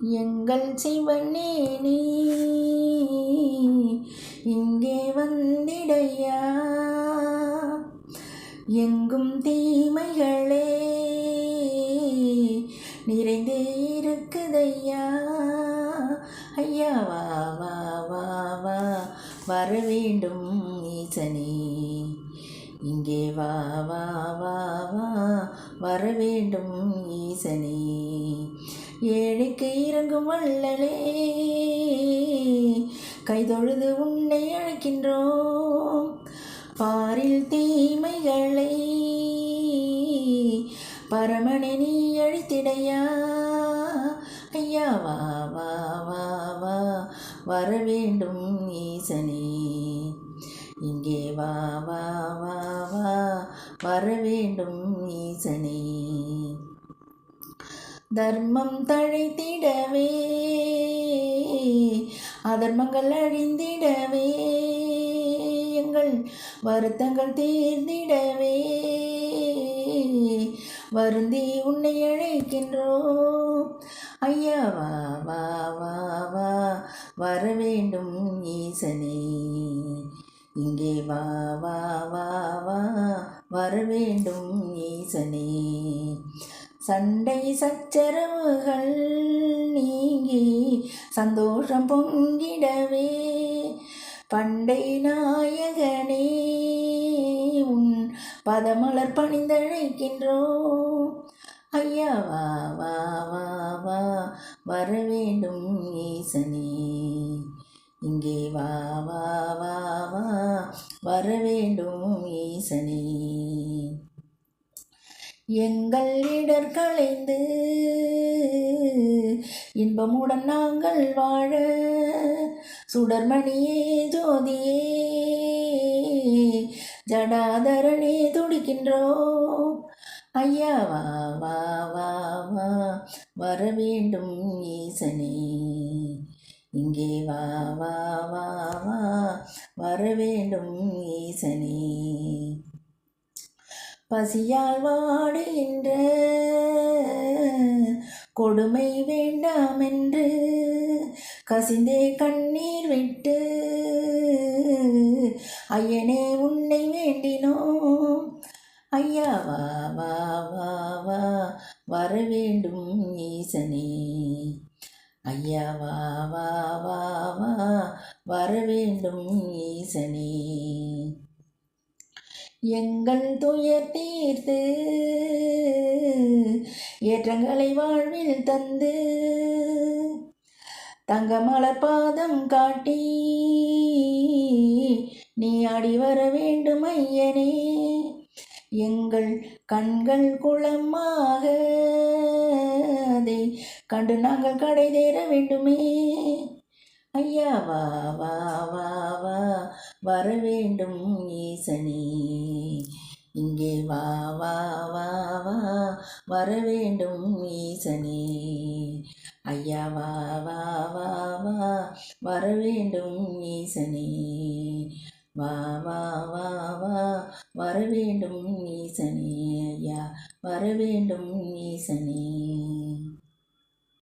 எங்கள் சிவனே நீ இங்கே வந்திடையா, எங்கும் தீமைகளே நிறைந்தே இருக்குதையா. ஐயா வா வா வா வா வர வேண்டும் ஈசனே, இங்கே வா வா வா வா வர வேண்டும் ஈசனே. ஏழைக்கு இறங்கும் வள்ளலே, கைதொழுது உன்னை அழைக்கின்றோம். பாரில் தீமைகளை பரமனை நீ அழித்திடையா. ஐயா வா வா வா வா வர வேண்டும் ஈசனே, இங்கே வா வா வா வா வர வேண்டும் ஈசனே. தர்மம் தழைத்திடவே அதர்மங்கள் அழிந்திடவே, எங்கள் வருத்தங்கள் தீர்ந்திடவே வருந்தி உன்னை அழைக்கின்றோம். ஐயா வா வா வா வா வர வேண்டும் ஈசனே, இங்கே வா வா வா வா வர வேண்டும் ஈசனே. சண்டை சச்சரவுகள் நீங்கி சந்தோஷம் பொங்கிடவே, பண்டை நாயகனே உன் பதமலர் பணிந்தழைக்கின்றோம். ஐயா வா வா வா வா வர வேண்டும் ஈசனே, இங்கே வா வா வா வா வர வேண்டும் ஈசனே. எங்கள் இடர் களைந்து இன்பமுடன் நாங்கள் வாழ, சுடர்மணியே ஜோதியே ஜடாதரனே துடிக்கின்றோம். ஐயா வா வா வா வா வர வேண்டும் ஈசனே, இங்கே வா வா வா வா வர வேண்டும் ஈசனே. பசியால் வாடுகின்ற கொடுமை வேண்டாம் என்று கசிந்தே கண்ணீர் விட்டு ஐயனே உன்னை வேண்டினோம். ஐயா வா வா வா வா வர வேண்டும் ஈசனே, ஐயா வா வா வா வா வர வேண்டும் ஈசனே. எங்கள் துயர் தீர்த்து ஏற்றங்களை வாழ்வில் தந்து, தங்கமலர் பாதம் காட்டி நீ ஆடி வர வேண்டும் ஐயனே. எங்கள் கண்கள் குளமாக அதை கண்டு நாங்கள் கடை தேர வேண்டுமே. ஐயா வா வா வா வா வர வேண்டும் ஈசனே, இங்கே வா வா வா வா வர வேண்டும் ஈசனே. ஐயா வா வா வா வா வர வேண்டும் ஈசனே, வா வா வா வா வர வேண்டும் ஈசனே. ஐயா வர வேண்டும் ஈசனே.